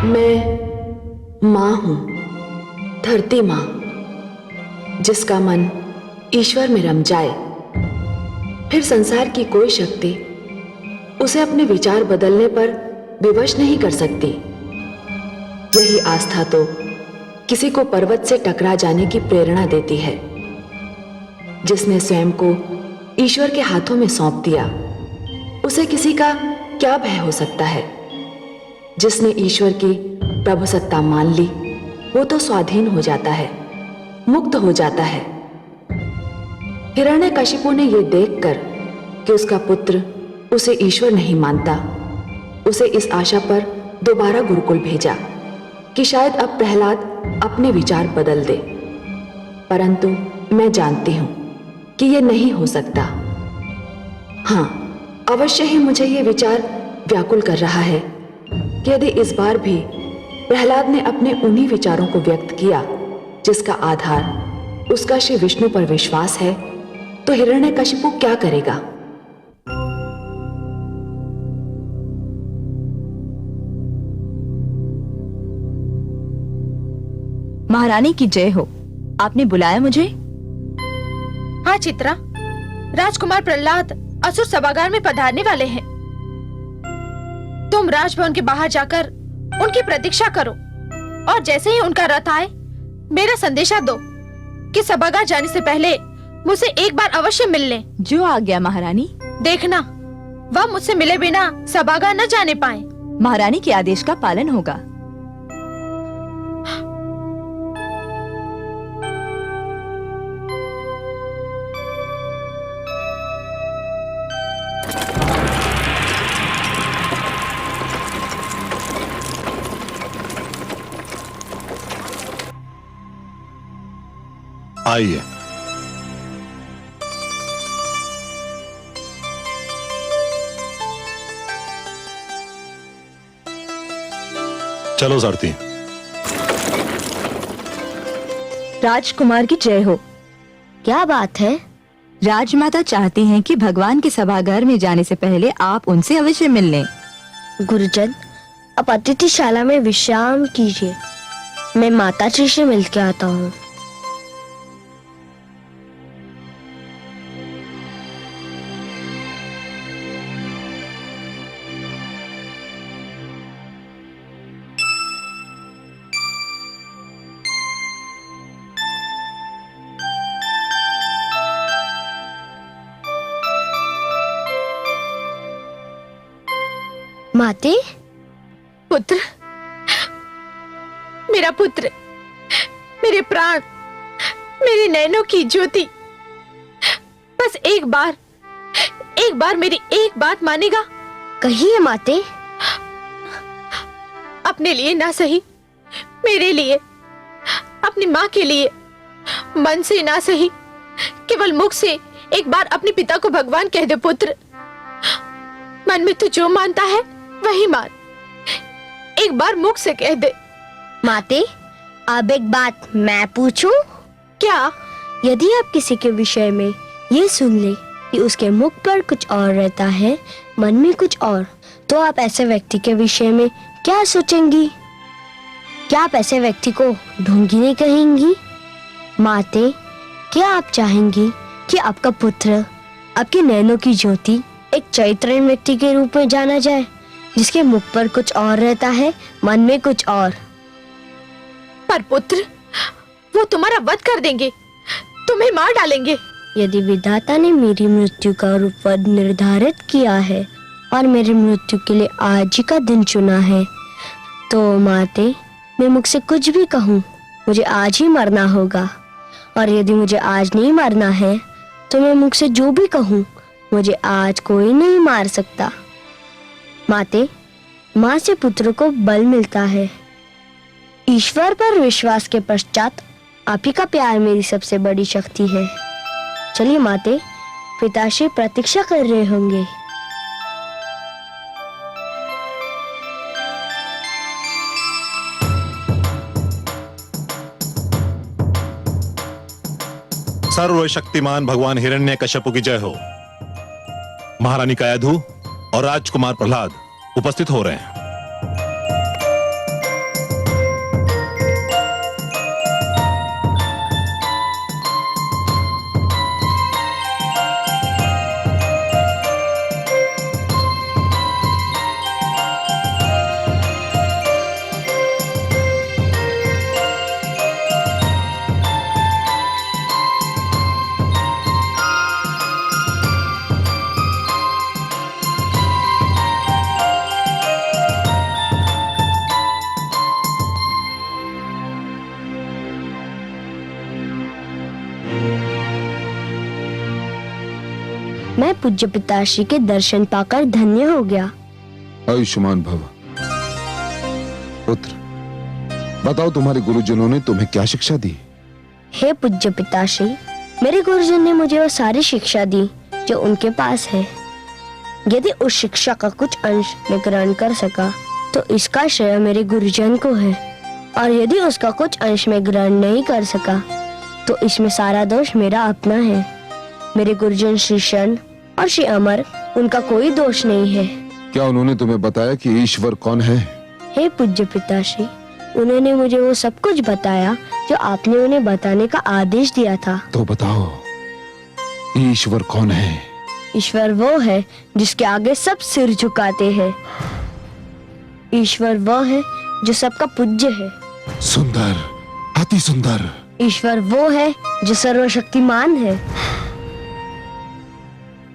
मैं माँ हूं, धरती माँ, जिसका मन ईश्वर में रम जाए, फिर संसार की कोई शक्ति उसे अपने विचार बदलने पर विवश नहीं कर सकती। यही आस्था तो किसी को पर्वत से टकरा जाने की प्रेरणा देती है। जिसने स्वयं को ईश्वर के हाथों में सौंप दिया, उसे किसी का क्या भय हो सकता है। जिसने ईश्वर की प्रभुसत्ता मान ली, वो तो स्वाधीन हो जाता है, मुक्त हो जाता है। हिरण्यकशिपु ने यह देखकर कि उसका पुत्र उसे ईश्वर नहीं मानता, उसे इस आशा पर दोबारा गुरुकुल भेजा कि शायद अब प्रहलाद अपने विचार बदल दे। परंतु मैं जानती हूं कि यह नहीं हो सकता। हां, अवश्य ही मुझे यह विचार व्याकुल कर रहा है कि यदि इस बार भी प्रहलाद ने अपने उन्हीं विचारों को व्यक्त किया जिसका आधार उसका श्री विष्णु पर विश्वास है, तो हिरण्यकशिपु क्या करेगा? महारानी की जय हो। आपने बुलाया मुझे? हाँ चित्रा, राजकुमार प्रहलाद असुर सभागार में पधारने वाले हैं। तुम राजभवन के बाहर जाकर उनकी प्रतीक्षा करो और जैसे ही उनका रथ आए मेरा संदेशा दो कि सभागार जाने से पहले मुझसे एक बार अवश्य मिल लें। जो आ गया महारानी। देखना, वह मुझसे मिले बिना सभागार न जाने पाए। महारानी के आदेश का पालन होगा। आइए। चलो सारथी। राजकुमार की जय हो। क्या बात है? राजमाता चाहती हैं कि भगवान के सभागार में जाने से पहले आप उनसे अवश्य मिल लें। गुरुजन, आप अतिथिशाला में विश्राम कीजिए, मैं माताजी से मिलकर आता हूँ। माते, पुत्र, मेरा पुत्र, मेरे प्राण, मेरे नैनों की ज्योति, बस एक बार मेरी एक बात मानेगा? कहिए माते। अपने लिए ना सही, मेरे लिए, अपनी माँ के लिए, मन से ना सही, केवल मुख से एक बार अपने पिता को भगवान कह दे। पुत्र, मन में तू जो मानता है वही मान, एक बार मुख से कह दे। माते, अब एक बात मैं पूछूं? क्या? यदि आप किसी के विषय में ये सुन ले कि उसके मुख पर कुछ और रहता है, मन में कुछ और, तो आप ऐसे व्यक्ति के विषय में क्या सोचेंगी? क्या आप ऐसे व्यक्ति को ढोंगी नहीं कहेंगी? माते, क्या आप चाहेंगी कि आपका पुत्र, आपके नैनों की ज्योति, एक चरित्रहीन व्यक्ति के रूप में जाना जाए, जिसके मुख पर कुछ और रहता है, मन में कुछ और? पर पुत्र, वो तुम्हारा वध कर देंगे, तुम्हें मार डालेंगे। यदि विधाता ने मेरी मृत्यु का रूप निर्धारित किया है और मेरी मृत्यु के लिए आज ही का दिन चुना है, तो माते, मैं मुख से कुछ भी कहूँ, मुझे आज ही मरना होगा। और यदि मुझे आज नहीं मरना है, तो मैं मुख से जो भी कहूँ, मुझे आज कोई नहीं मार सकता। माते, माँ से पुत्र को बल मिलता है। ईश्वर पर विश्वास के पश्चात आप ही का प्यार मेरी सबसे बड़ी शक्ति है। चलिए माते, पिताश्री प्रतीक्षा कर रहे होंगे। सर्वशक्तिमान भगवान हिरण्यकशिपु की जय हो। महारानी कायाधु और राजकुमार प्रहलाद उपस्थित हो रहे हैं। पूज्य पिताश्री के दर्शन पाकर धन्य हो गया। आयुष्मान भव। पुत्र, बताओ तुम्हारे गुरुजनों ने तुम्हें क्या शिक्षा दी? हे पूज्य पिताश्री, मेरे गुरुजन ने मुझे वो सारी शिक्षा दी जो उनके पास है। यदि उस शिक्षा का कुछ अंश मैं ग्रहण कर सका तो इसका श्रेय मेरे गुरुजन को है, और यदि उसका कुछ अंश मैं ग्रहण नहीं कर सका तो इसमें सारा दोष मेरा अपना है। मेरे गुरुजन श्री शन और श्री अमर, उनका कोई दोष नहीं है। क्या उन्होंने तुम्हें बताया कि ईश्वर कौन है? हे पूज्य पिताश्री, उन्होंने मुझे वो सब कुछ बताया जो आपने उन्हें बताने का आदेश दिया था। तो बताओ, ईश्वर कौन है? ईश्वर वो है जिसके आगे सब सिर झुकाते हैं। ईश्वर वो है जो सबका पूज्य है। सुंदर, अति सुंदर। ईश्वर वो है जो सर्वशक्तिमान है।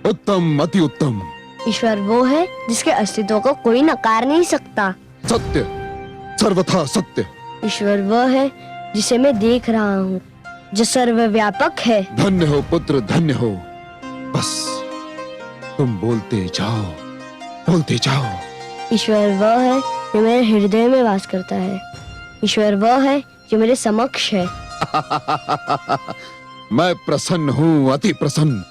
उत्तम, अति उत्तम। ईश्वर वो है जिसके अस्तित्व को कोई नकार नहीं सकता। सत्य, सर्वथा सत्य। ईश्वर वो है जिसे मैं देख रहा हूँ, जो सर्वव्यापक है। धन्य हो पुत्र, धन्य हो। बस तुम बोलते जाओ, बोलते जाओ। ईश्वर वो है जो मेरे हृदय में वास करता है। ईश्वर वो है जो मेरे समक्ष है। मैं प्रसन्न हूँ, अति प्रसन्न।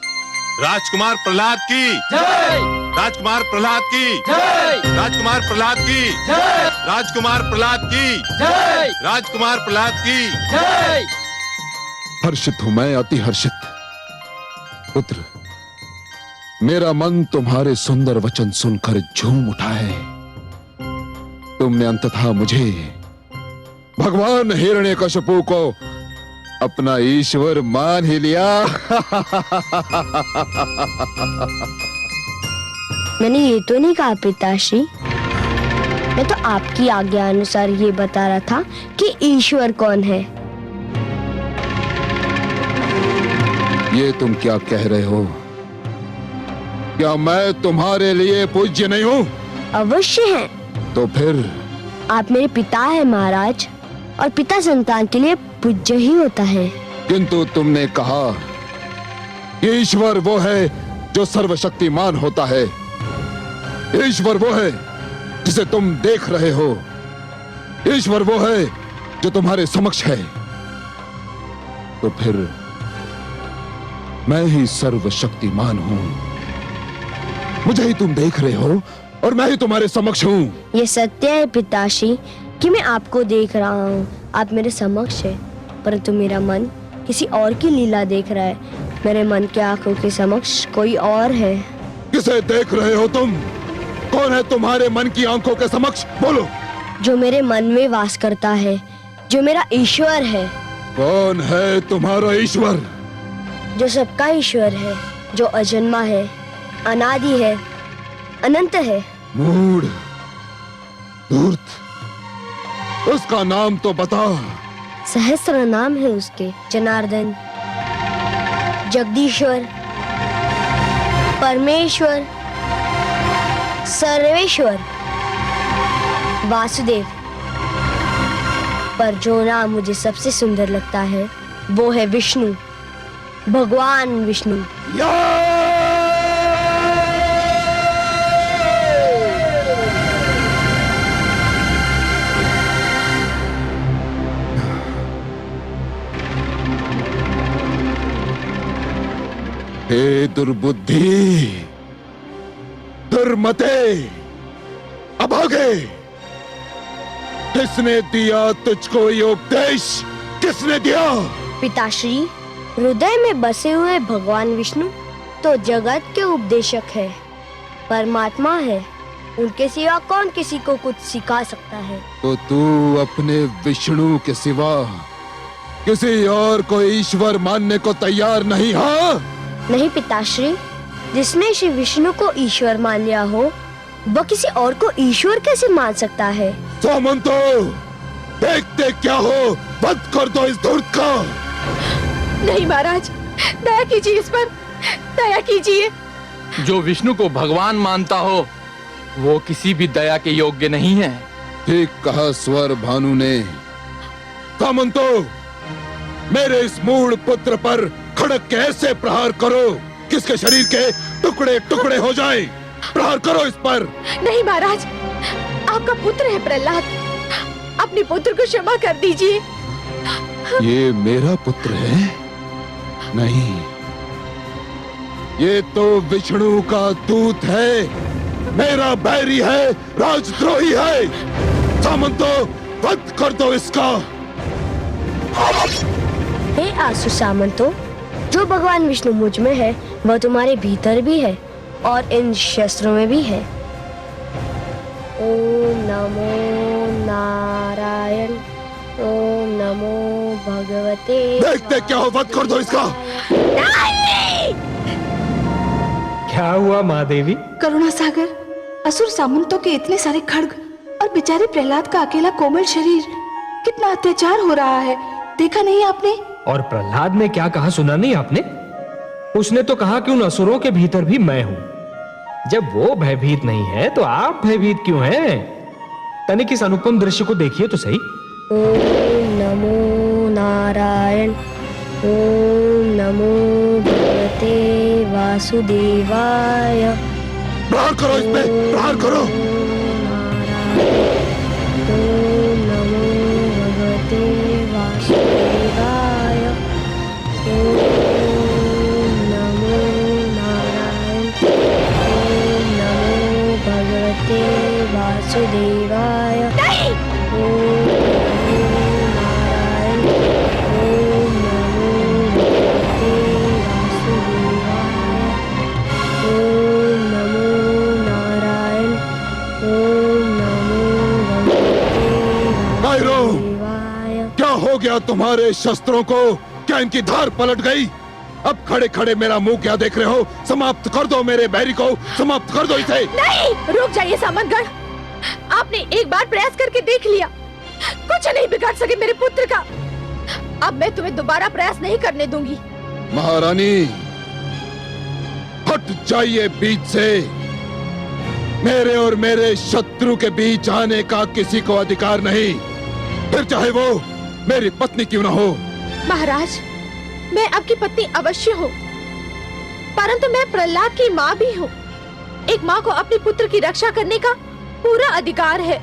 राजकुमार प्रहलाद की जय। राजकुमार प्रहलाद की जय। राजकुमार प्रहलाद की जय। राजकुमार प्रहलाद की जय। राजकुमार प्रहलाद की जय। हर्षित हूं मैं, अति हर्षित। पुत्र, मेरा मन तुम्हारे सुंदर वचन सुनकर झूम उठा है। तुमने अंततः मुझे, भगवान हिरण्यकशिपु को अपना ईश्वर मान ही लिया। मैंने ये तो नहीं कहा पिताश्री, मैं तो आपकी आज्ञा अनुसार ये बता रहा था कि ईश्वर कौन है। ये तुम क्या कह रहे हो? क्या मैं तुम्हारे लिए पूज्य नहीं हूँ? अवश्य है। तो फिर आप मेरे पिता हैं महाराज, और पिता संतान के लिए पूज्य ही होता है। किंतु तुमने कहा कि ईश्वर वो है जो सर्वशक्तिमान होता है। ईश्वर वो है जिसे तुम देख रहे हो। ईश्वर वो है जो तुम्हारे समक्ष है। तो फिर मैं ही सर्वशक्तिमान हूं। मुझे ही तुम देख रहे हो और मैं ही तुम्हारे समक्ष हूं। ये सत्य है पिताश्री कि मैं आपको देख रहा हूँ, आप मेरे समक्ष है, परंतु मेरा मन किसी और की लीला देख रहा है। मेरे मन के आंखों के समक्ष कोई और है। किसे देख रहे हो तुम? कौन है तुम्हारे मन की आंखों के समक्ष? बोलो। जो मेरे मन में वास करता है, जो मेरा ईश्वर है। कौन है तुम्हारा ईश्वर? जो सबका ईश्वर है, जो अजन्मा है, अनादि है, अनंत है। मूढ़, धूर्त, उसका नाम तो बता। सहस्त्र नाम है उसके। जनार्दन, जगदीश्वर, परमेश्वर, सर्वेश्वर, वासुदेव। पर जो नाम मुझे सबसे सुंदर लगता है वो है विष्णु, भगवान विष्णु। हे दुर्बुद्धि, दुर्मते, अभागे, किसने दिया तुझको ये उपदेश? किसने दिया? पिताश्री, हृदय में बसे हुए भगवान विष्णु तो जगत के उपदेशक है, परमात्मा है। उनके सिवा कौन किसी को कुछ सिखा सकता है? तो तू अपने विष्णु के सिवा किसी और को ईश्वर मानने को तैयार नहीं? हाँ नहीं पिताश्री, जिसने श्री विष्णु को ईश्वर मान लिया हो वह किसी और को ईश्वर कैसे मान सकता है? सामंतो, देखते क्या हो, बंद कर दो इस धूर्त का। नहीं महाराज, दया कीजिए इस पर, दया कीजिए। जो विष्णु को भगवान मानता हो वो किसी भी दया के योग्य नहीं है। ठीक कहा स्वर भानु ने। सामंतो, मेरे इस मूढ़ पुत्र पर खड़क के ऐसे प्रहार करो कि किसके शरीर के टुकड़े टुकड़े हो जाएं। प्रहार करो इस पर। नहीं महाराज, आपका पुत्र है प्रहलाद, अपने पुत्र को क्षमा कर दीजिए। ये मेरा पुत्र है? नहीं, ये तो विष्णु का दूत है, मेरा बैरी है, राजद्रोही है। सामंतो, वध कर दो इसका। हे आसु सामंतो, जो भगवान विष्णु मुझ में है वह तुम्हारे भीतर भी है और इन शस्त्रों में भी है। ओम नमो नारायण, ओम नमो भगवते। देखते क्या हो, वध कर दो इसका। क्या हुआ महादेवी? करुणा सागर, असुर सामंतों के इतने सारे खड्ग और बेचारे प्रहलाद का अकेला कोमल शरीर, कितना अत्याचार हो रहा है, देखा नहीं आपने? और प्रहलाद ने क्या कहा, सुना नहीं आपने? उसने तो कहा कि उन असुरों के भीतर भी मैं हूं। जब वो भयभीत नहीं है तो आप भयभीत क्यों हैं? तनिक इस अनुपम दृश्य को देखिए तो सही। ओम नमो नारायण, ओम नमो भगवते वासुदेवाय। प्रहार करो इस पे, प्रहार करो। ओम नमो भगवते वासुदेवाय। ओम नमो नारायण, ओम नमो भगवते वासुदेवाय। ओम नमो नारायण, ओम नमो भगवते वासुदेवाय। ओम नमो नारायण, ओम नमो भगवते भैरव, वासुदेवाय। क्या हो गया तुम्हारे शस्त्रों को? क्या इनकी धार पलट गई? अब खड़े खड़े मेरा मुंह क्या देख रहे हो? समाप्त कर दो मेरे बैरी को, समाप्त कर दो इसे। नहीं, रुक जाइए सामंतगढ़, आपने एक बार प्रयास करके देख लिया, कुछ नहीं बिगाड़ सके मेरे पुत्र का। अब मैं तुम्हें दोबारा प्रयास नहीं करने दूंगी। महारानी, हट जाइए बीच से। मेरे और मेरे शत्रु के बीच आने का किसी को अधिकार नहीं, फिर चाहे वो मेरी पत्नी क्यों ना हो। महाराज, मैं आपकी पत्नी अवश्य हूँ, परंतु मैं प्रहलाद की माँ भी हूँ। एक माँ को अपने पुत्र की रक्षा करने का पूरा अधिकार है।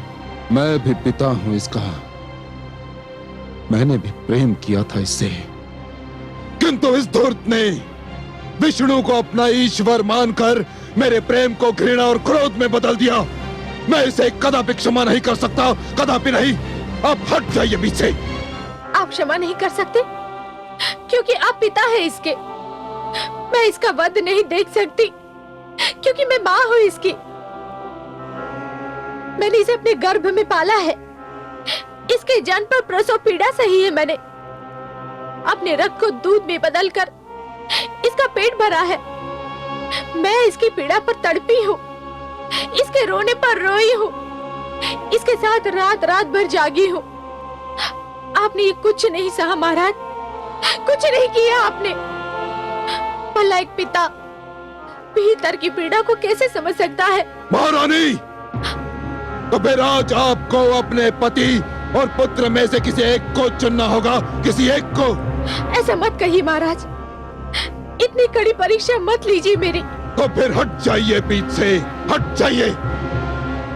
मैं भी पिता हूं इसका, मैंने भी प्रेम किया था इससे, किंतु इस धूर्त ने विष्णु को अपना ईश्वर मानकर मेरे प्रेम को घृणा और क्रोध में बदल दिया। मैं इसे कदापि क्षमा नहीं कर सकता, कदापि नहीं। आप हट जाइए बीच से। आप क्षमा नहीं कर सकते क्योंकि आप पिता है इसके। मैं इसका वध नहीं देख सकती क्योंकि मैं माँ हूँ इसकी। मैंने इसे अपने गर्भ में पाला है, इसके जन्म पर प्रसव पीड़ा सही है। मैंने अपने रक्त को दूध में बदलकर इसका पेट भरा है। मैं इसकी पीड़ा पर तड़पी हूँ, इसके रोने पर रोई हूँ, इसके साथ रात रात भर जागी हूँ। आपने ये कुछ नहीं सहा महाराज, कुछ नहीं किया आपने। भला एक पिता भीतर की पीड़ा को कैसे समझ सकता है? महारानी, तो फिर आज आपको अपने पति और पुत्र में से किसी एक को चुनना होगा, किसी एक को। ऐसा मत कहिए महाराज, इतनी कड़ी परीक्षा मत लीजिए मेरी। तो फिर हट जाइए बीच से, हट जाइए।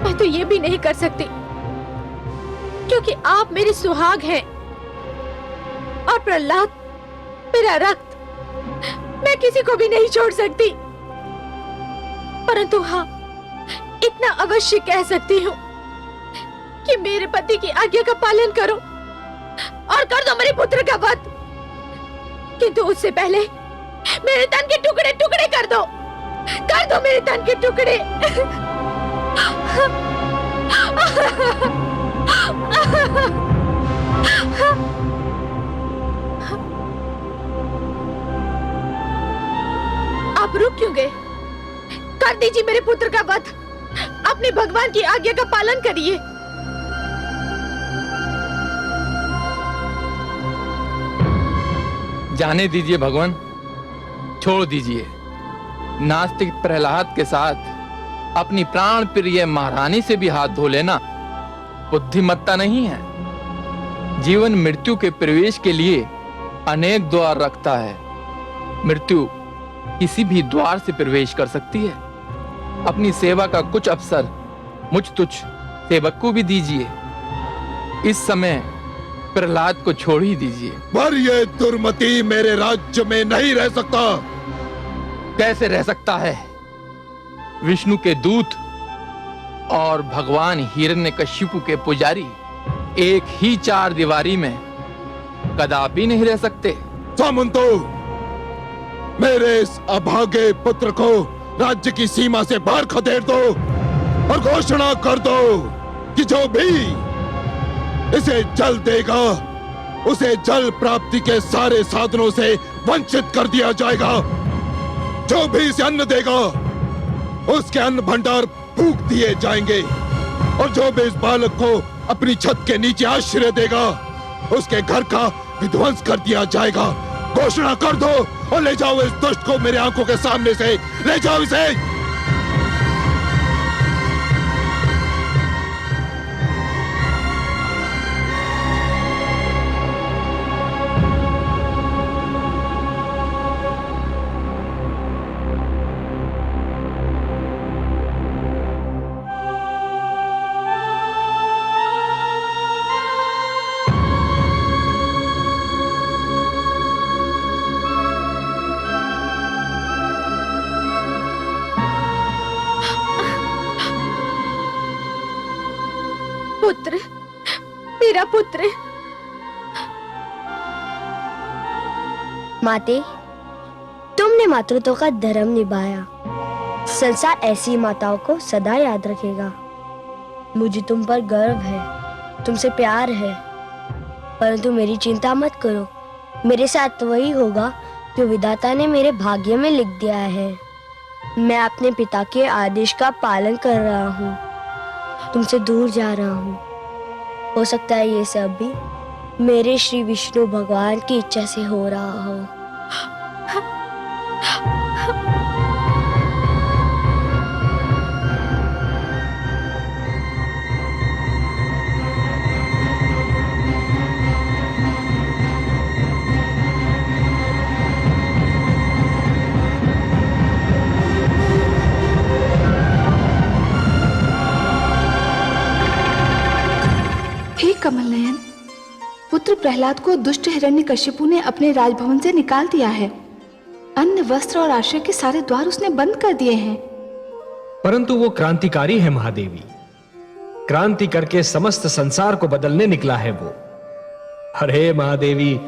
मैं तो ये भी नहीं कर सकती क्योंकि आप मेरे सुहाग हैं और प्रहलाद मेरा रक्त। मैं किसी को भी नहीं छोड़ सकती, परंतु हाँ, इतना अवश्य कह सकती हूँ कि मेरे पति की आज्ञा का पालन करो और कर दो मेरे पुत्र का वध। किंतु उससे पहले मेरे तन के टुकड़े टुकड़े कर दो मेरे तन के टुकड़े। आप रुक क्यों गए? कर दीजिए मेरे पुत्र का वध, अपने भगवान की आज्ञा का पालन करिए। जाने दीजिए भगवान, छोड़ दीजिए। नास्तिक प्रहलाद के साथ अपनी प्राण प्रिय महारानी से भी हाथ धो लेना बुद्धिमत्ता नहीं है। जीवन मृत्यु के प्रवेश के लिए अनेक द्वार रखता है। मृत्यु किसी भी द्वार से प्रवेश कर सकती है। अपनी सेवा का कुछ अवसर मुझ तुच्छ सेवक को भी दीजिए। इस समय प्रहलाद को छोड़ ही दीजिए। पर ये दुर्मति मेरे राज्य में नहीं रह सकता। कैसे रह सकता है? विष्णु के दूत और भगवान हिरण्यकशिपु के पुजारी एक ही चार दीवारी में कदापि नहीं रह सकते। सामंतो, मेरे इस अभागे पुत्र को राज्य की सीमा से बाहर खदेड़ दो और घोषणा कर दो कि जो भी इसे जल देगा उसे जल प्राप्ति के सारे साधनों से वंचित कर दिया जाएगा। जो भी इसे अन्न देगा उसके अन्न भंडार फूंक दिए जाएंगे और जो भी इस बालक को अपनी छत के नीचे आश्रय देगा उसके घर का विध्वंस कर दिया जाएगा। घोषणा कर दो और ले जाओ इस दुष्ट को मेरे आंखों के सामने से। ले जाओ इसे। पुत्र, मेरा पुत्र। माते, तुमने मातृत्व का धर्म निभाया। संसार ऐसी माताओं को सदा याद रखेगा। मुझे तुम पर गर्व है, तुमसे प्यार है, परंतु मेरी चिंता मत करो। मेरे साथ वही होगा जो विधाता ने मेरे भाग्य में लिख दिया है। मैं अपने पिता के आदेश का पालन कर रहा हूँ, तुमसे दूर जा रहा हूँ। हो सकता है ये सब भी मेरे श्री विष्णु भगवान की इच्छा से हो रहा हो। कमल नयन, पुत्र प्रहलाद को दुष्ट हिरण्यकशिपु ने अपने राजभवन से निकाल दिया है। अन्न, वस्त्र और आश्रय के सारे द्वार उसने बंद कर दिए हैं। परंतु वो क्रांतिकारी है महादेवी। क्रांति करके समस्त संसार को बदलने निकला है वो। अरे महादेवी,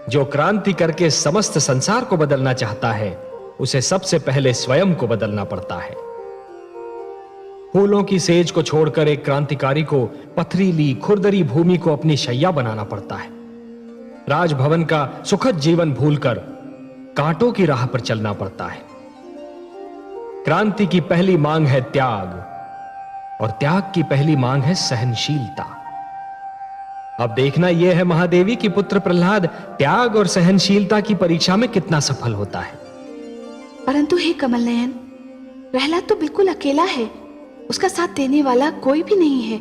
जो क्रांति करके समस्त संसार को बदलना चाहता है उसे सबसे पहले स्वयं को बदलना पड़ता है। फूलों की सेज को छोड़कर एक क्रांतिकारी को पथरीली खुरदरी भूमि को अपनी शैया बनाना पड़ता है। राजभवन का सुखद जीवन भूलकर कांटों की राह पर चलना पड़ता है। क्रांति की पहली मांग है त्याग और त्याग की पहली मांग है सहनशीलता। अब देखना यह है महादेवी कि पुत्र प्रहलाद त्याग और सहनशीलता की परीक्षा में कितना सफल होता है। परंतु हे कमल नयन, प्रहलाद तो बिल्कुल अकेला है। उसका साथ देने वाला कोई भी नहीं है।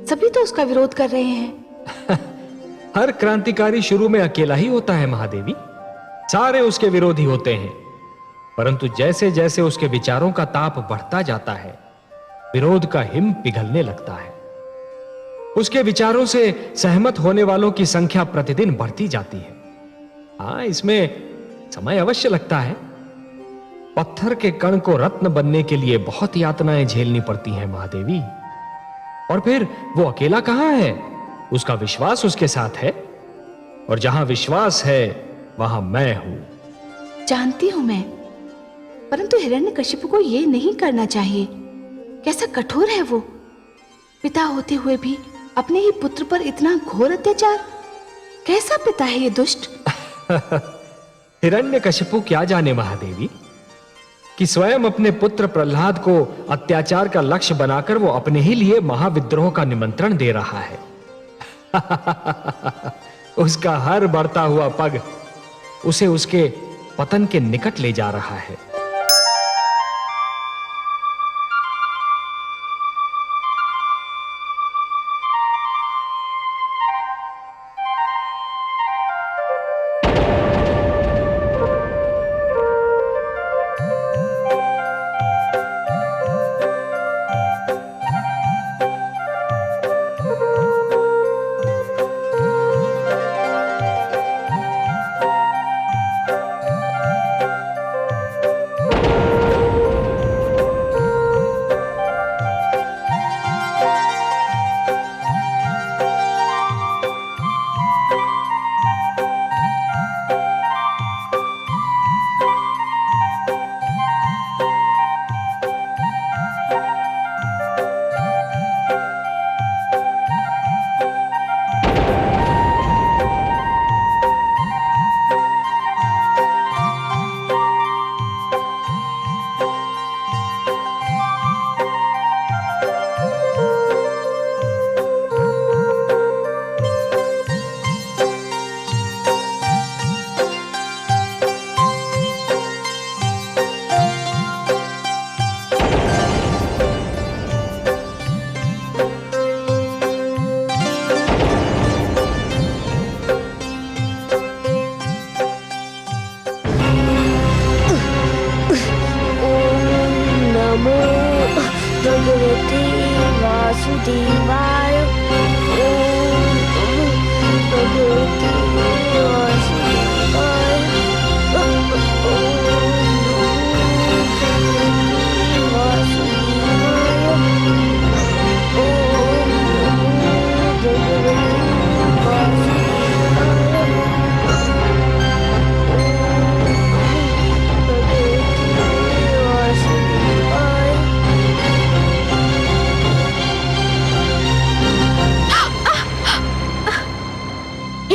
सभी तो उसका विरोध कर रहे हैं। हर क्रांतिकारी शुरू में अकेला ही होता है महादेवी। सारे उसके विरोधी होते हैं, परंतु जैसे जैसे उसके विचारों का ताप बढ़ता जाता है विरोध का हिम पिघलने लगता है। उसके विचारों से सहमत होने वालों की संख्या प्रतिदिन बढ़ती जाती है। हाँ, इसमें समय अवश्य लगता है। पत्थर के कण को रत्न बनने के लिए बहुत यातनाएं झेलनी पड़ती हैं महादेवी। और फिर वो अकेला कहां है? उसका विश्वास उसके साथ है, और जहां विश्वास है वहां मैं हूं। जानती हूं मैं, परंतु हिरण्यकशिपु को ये नहीं करना चाहिए। कैसा कठोर है वो। पिता होते हुए भी अपने ही पुत्र पर इतना घोर अत्याचार। कैसा पिता है ये दुष्ट। हिरण्यकशिपु क्या जाने महादेवी कि स्वयं अपने पुत्र प्रहलाद को अत्याचार का लक्ष्य बनाकर वो अपने ही लिए महाविद्रोह का निमंत्रण दे रहा है। उसका हर बढ़ता हुआ पग उसे उसके पतन के निकट ले जा रहा है।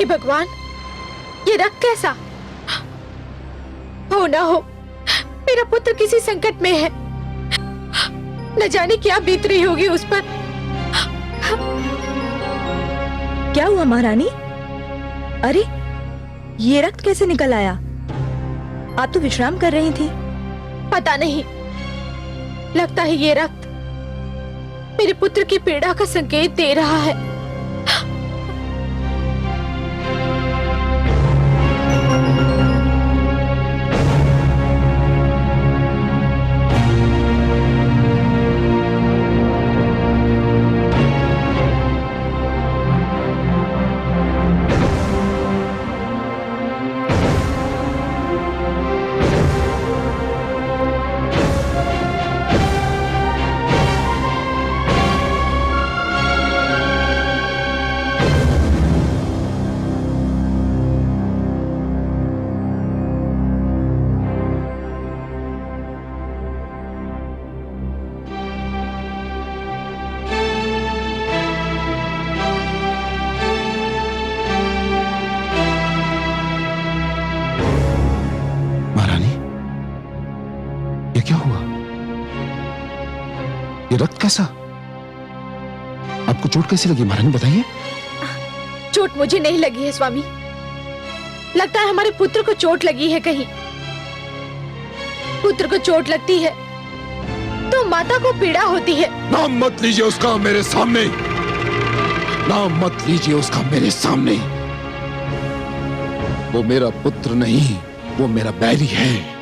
हे भगवान, ये रक्त कैसा? हो ना हो मेरा पुत्र किसी संकट में है, न जाने क्या बीत रही होगी उस पर। क्या हुआ महारानी? अरे ये रक्त कैसे निकल आया? आप तो विश्राम कर रही थी। पता नहीं, लगता है ये रक्त मेरे पुत्र की पीड़ा का संकेत दे रहा है। ये क्या हुआ? ये रक्त कैसा? आपको चोट कैसी लगी महारानी, बताइए। चोट मुझे नहीं लगी है स्वामी, लगता है हमारे पुत्र को चोट लगी है कहीं। पुत्र को चोट लगती है तो माता को पीड़ा होती है। नाम मत लीजिए उसका मेरे सामने, नाम मत लीजिए उसका मेरे सामने। वो मेरा पुत्र नहीं, वो मेरा बैरी है।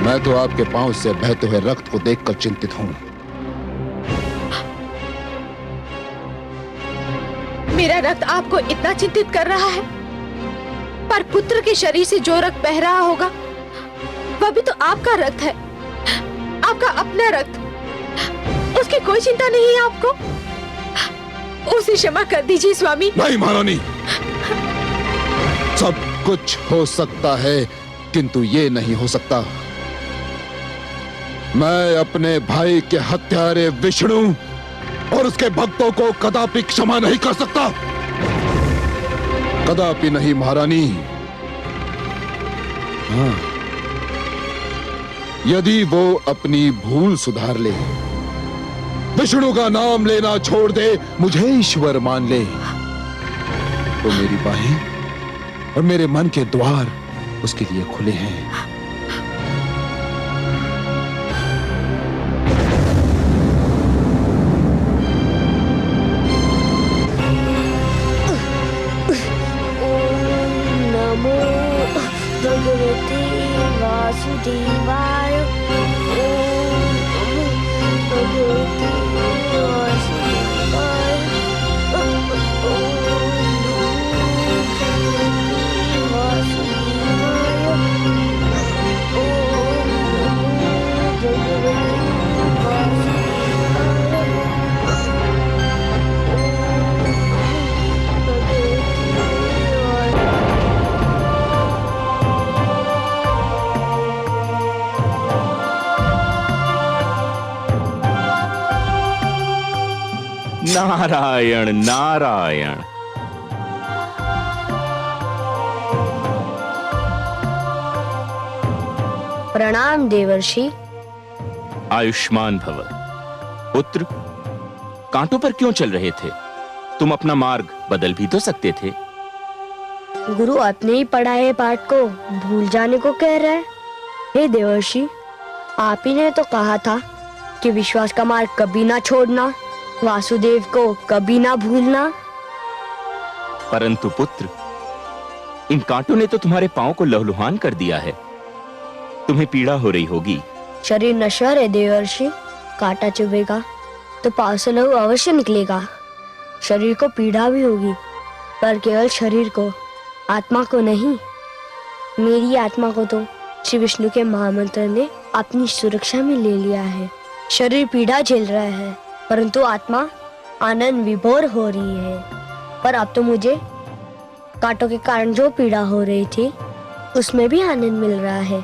मैं तो आपके पांव से बहते हुए रक्त को देखकर चिंतित हूं। मेरा रक्त आपको इतना चिंतित कर रहा है, पर पुत्र के शरीर से जो रक्त बह रहा होगा वह भी तो आपका रक्त है, आपका अपना रक्त। उसकी कोई चिंता नहीं है आपको? उसे क्षमा कर दीजिए स्वामी। नहीं महारानी, सब कुछ हो सकता है किंतु ये नहीं हो सकता। मैं अपने भाई के हत्यारे विष्णु और उसके भक्तों को कदापि क्षमा नहीं कर सकता, कदापि नहीं महारानी। हाँ, यदि वो अपनी भूल सुधार ले, विष्णु का नाम लेना छोड़ दे, मुझे ईश्वर मान ले, तो मेरी बाहें और मेरे मन के द्वार उसके लिए खुले हैं। वासुदेवाय। ओम नमो भगवते वासुदेवाय। ओम नमो भगवते वासुदेवाय। ओम नमो भगवते नारायण नारायण। प्रणाम देवर्षि। आयुष्मान भव। पुत्र, कांटों पर क्यों चल रहे थे? तुम अपना मार्ग बदल भी तो सकते थे। गुरु अपने ही पढ़ाए पाठ को भूल जाने को कह रहा है। हे देवर्षि, आप ही ने तो कहा था कि विश्वास का मार्ग कभी ना छोड़ना, वासुदेव को कभी ना भूलना। परंतु पुत्र, इन कांटों ने तो तुम्हारे पांव को लहलुहान कर दिया है, तुम्हें पीड़ा हो रही होगी। शरीर नश्वर है देवर्षि, कांटा चुभेगा तो पांव से लहू अवश्य निकलेगा। शरीर को पीड़ा भी होगी, पर केवल शरीर को, आत्मा को नहीं। मेरी आत्मा को तो श्री विष्णु के महामंत्र ने अपनी सुरक्षा में ले लिया है। शरीर पीड़ा झेल रहा है, परंतु आत्मा आनंद विभोर हो रही है। पर अब तो मुझे कांटों के कारण जो पीड़ा हो रही थी उसमें भी आनंद मिल रहा है।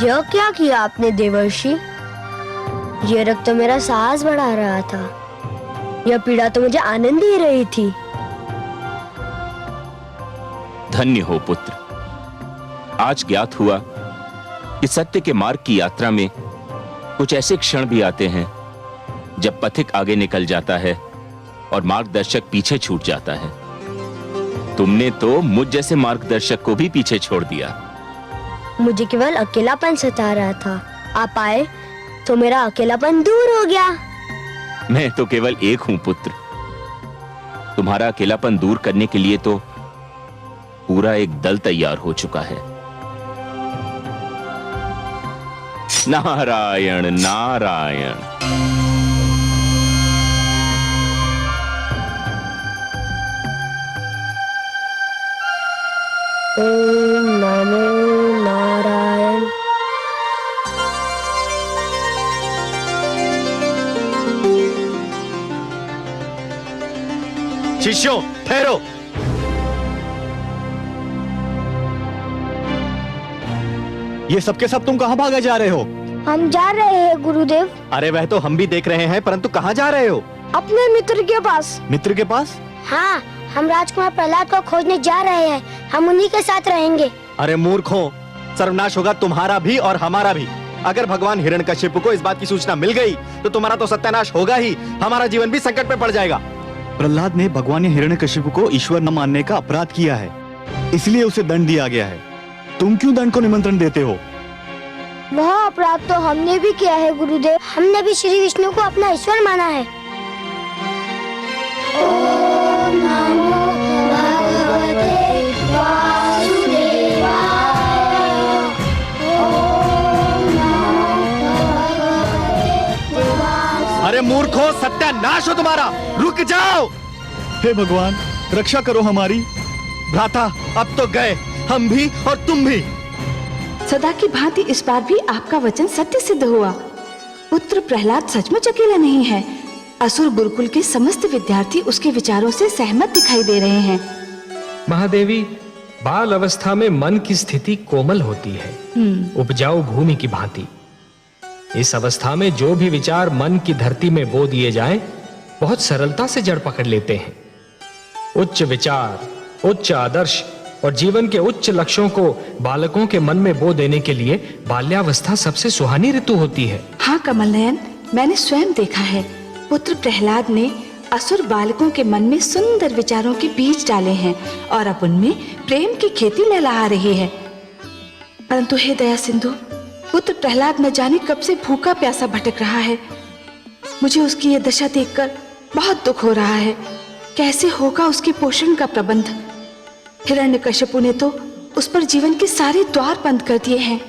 यह क्या किया आपने देवर्षि? यह रक्त तो मेरा साहस बढ़ा रहा था। यह पीड़ा तो मुझे आनंद दे रही थी। धन्य हो पुत्र। आज ज्ञात हुआ कि सत्य के मार्ग की यात्रा में कुछ ऐसे क्षण भी आते हैं जब पथिक आगे निकल जाता है और मार्गदर्शक पीछे छूट जाता है। तुमने तो मुझ जैसे मार्गदर्शक को भी पीछे छोड़ दिया। मुझे केवल अकेलापन सता रहा था। आप आए तो मेरा अकेलापन दूर हो गया। मैं तो केवल एक हूं पुत्र। तुम्हारा अकेलापन दूर करने के लिए तो पूरा एक दल तैयार हो चुका है। नारायण नारायण। ओम नमो नारायण। शिष्यों ठहरो। ये सबके सब तुम कहाँ भागे जा रहे हो? हम जा रहे हैं गुरुदेव। अरे वह तो हम भी देख रहे हैं, परंतु कहाँ जा रहे हो? अपने मित्र के पास। मित्र के पास? हाँ, हम राजकुमार प्रहलाद को खोजने जा रहे हैं। हम उन्हीं के साथ रहेंगे। अरे मूर्खों, सर्वनाश होगा तुम्हारा भी और हमारा भी। अगर भगवान हिरण्यकशिपु को इस बात की सूचना मिल गई तो तुम्हारा तो सत्यानाश होगा ही, हमारा जीवन भी संकट में पड़ जाएगा। प्रहलाद ने भगवान हिरण्यकशिपु को ईश्वर न मानने का अपराध किया है, इसलिए उसे दंड दिया गया है। तुम क्यों दंड को निमंत्रण देते हो? वह अपराध तो हमने भी किया है गुरुदेव। हमने भी श्री विष्णु को अपना ईश्वर माना है। ओम नमो भगवते वासुदेवाय। ओम नमो भगवते वासुदेवाय। अरे मूर्खों, सत्यानाश हो तुम्हारा। रुक जाओ। हे भगवान, रक्षा करो हमारी। भ्राता, अब तो गए हम भी और तुम भी। सदा की भांति इस बार भी आपका वचन सत्य सिद्ध हुआ। पुत्र प्रहलाद सचमुच अकेला नहीं है। असुर गुरुकुल के समस्त विद्यार्थी उसके विचारों से सहमत दिखाई दे रहे हैं। महादेवी, बाल अवस्था में मन की स्थिति कोमल होती है, उपजाऊ भूमि की भांति। इस अवस्था में जो भी विचार मन की धरती में बो दिए जाएं, बहुत सरलता से जड़ पकड़ लेते हैं। उच्च विचार, उच्च आदर्श और जीवन के उच्च लक्ष्यों को बालकों के मन में बो देने के लिए बाल्यावस्था सबसे सुहानी ऋतु होती है। हाँ कमल नयन, मैंने स्वयं देखा है। पुत्र प्रहलाद ने असुर बालकों के मन में सुंदर विचारों के बीज डाले हैं और अब उनमें प्रेम की खेती लहलहा रही है। परंतु हे दया सिंधु, पुत्र प्रहलाद न जाने कब से भूखा प्यासा भटक रहा है। मुझे उसकी यह दशा देखकर बहुत दुख हो रहा है। कैसे होगा उसके पोषण का प्रबंध? हिरण्यकशिपु ने तो उस पर जीवन के सारे द्वार बंद कर दिए हैं।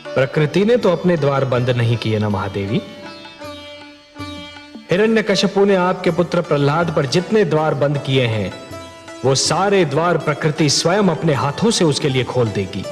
प्रकृति ने तो अपने द्वार बंद नहीं किए ना महादेवी। हिरण्यकशिपु ने आपके पुत्र प्रहलाद पर जितने द्वार बंद किए हैं, वो सारे द्वार प्रकृति स्वयं अपने हाथों से उसके लिए खोल देगी।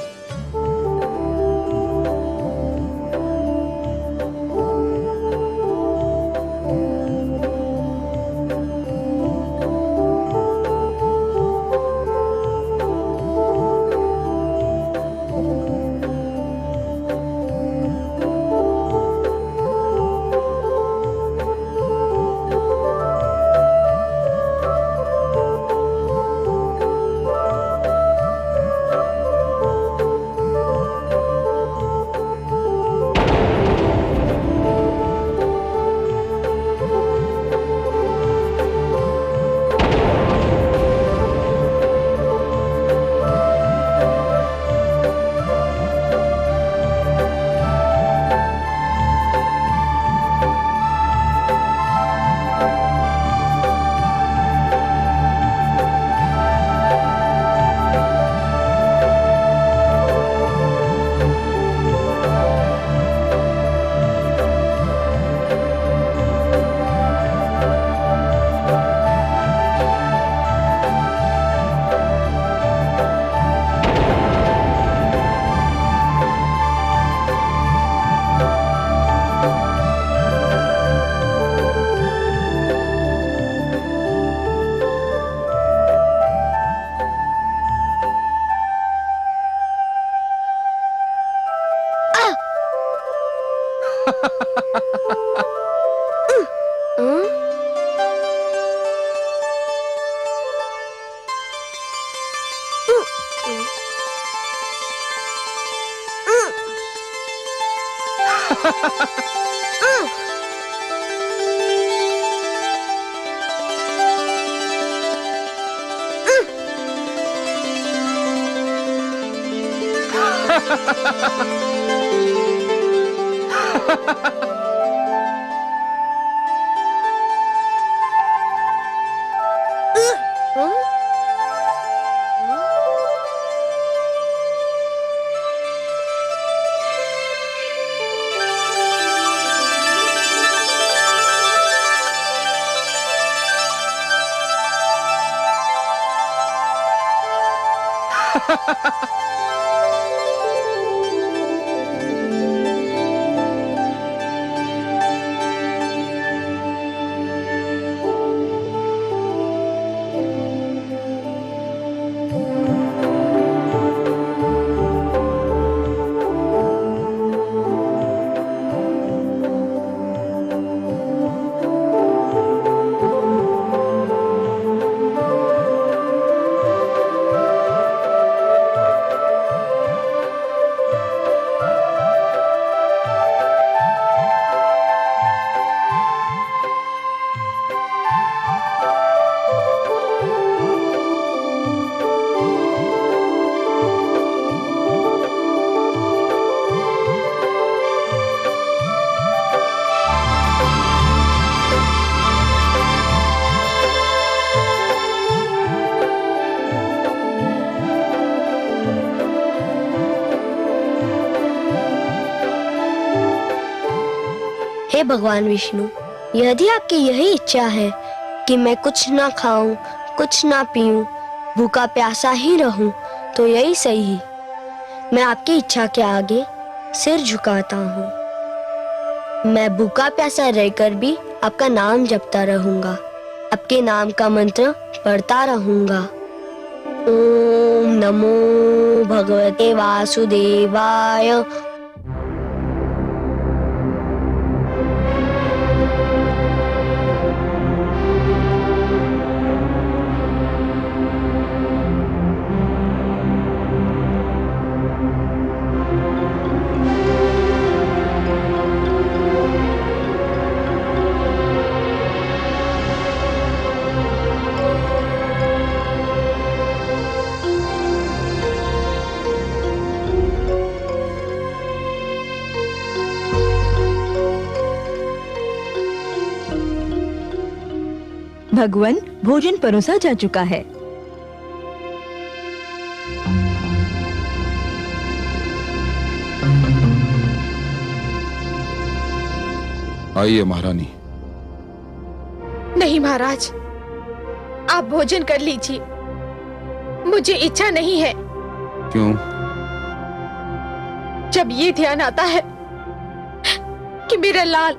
हे भगवान विष्णु, यदि आपकी यही इच्छा है कि मैं कुछ ना खाऊं, कुछ ना पीऊं, भूखा प्यासा ही रहूं, तो यही सही। मैं आपकी इच्छा के आगे सिर झुकाता हूँ। मैं भूखा प्यासा रहकर भी आपका नाम जपता रहूंगा, आपके नाम का मंत्र पढ़ता रहूंगा। ओम नमो भगवते वासुदेवाय। भगवान, भोजन परोसा जा चुका है। आइए महारानी। नहीं महाराज, आप भोजन कर लीजिए, मुझे इच्छा नहीं है। क्यों? जब ये ध्यान आता है कि मेरा लाल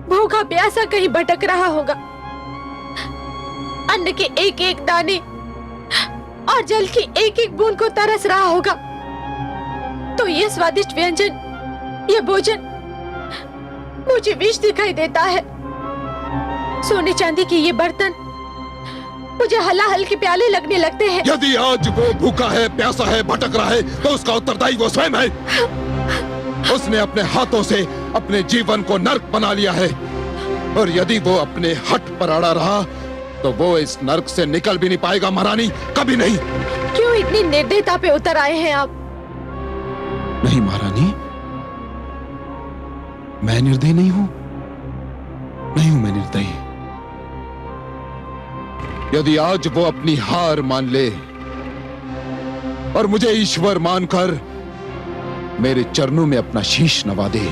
भूखा प्यासा कहीं भटक रहा होगा, अन्न के एक एक दाने और जल की एक एक बूंद को तरस रहा होगा, तो ये स्वादिष्ट व्यंजन, ये भोजन मुझे विष दिखाई देता है। सोने चांदी के ये बर्तन मुझे हलाहल के प्याले लगने लगते हैं। यदि आज वो भूखा है, प्यासा है, भटक रहा है, तो उसका उत्तरदायी वो स्वयं है। उसने अपने हाथों से अपने जीवन को नर्क बना लिया है, और यदि वो अपने हठ पर अड़ा रहा तो वो इस नर्क से निकल भी नहीं पाएगा महारानी, कभी नहीं। क्यों इतनी निर्दयता पे उतर आए हैं आप? नहीं महारानी, मैं निर्दयी नहीं हूं, नहीं हूं मैं निर्दयी। यदि आज वो अपनी हार मान ले और मुझे ईश्वर मानकर मेरे चरणों में अपना शीश नवा दे,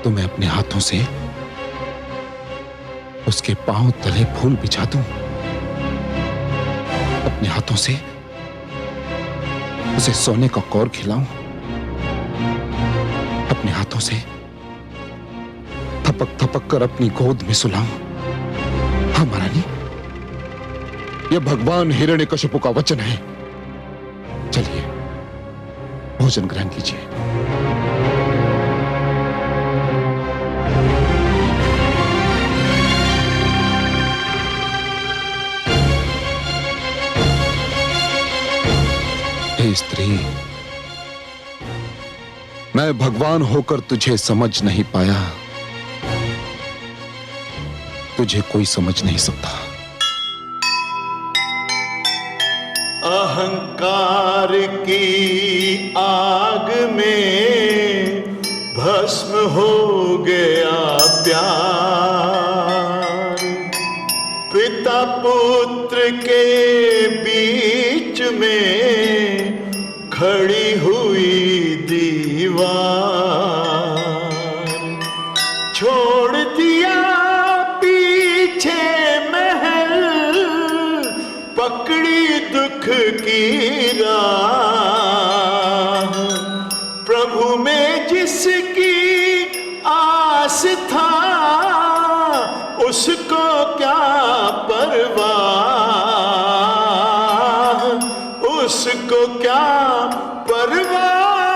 तो मैं अपने हाथों से उसके पांव तले फूल बिछा दूं, अपने हाथों से उसे सोने का कौर खिलाऊं, अपने हाथों से थपक थपक कर अपनी गोद में सुलाऊं। हाँ महारानी, यह भगवान हिरण्यकशिपु का वचन है। चलिए भोजन ग्रहण कीजिए। स्त्री, मैं भगवान होकर तुझे समझ नहीं पाया, तुझे कोई समझ नहीं सकता। अहंकार की आग में भस्म हो गया प्यार, पिता पुत्र के बीच में खड़ी हुई दीवार, छोड़ दिया पीछे महल, पकड़ी दुख की राह, प्रभु में जिसकी आस था उसको क्या परवाह, उसको क्या परवाह।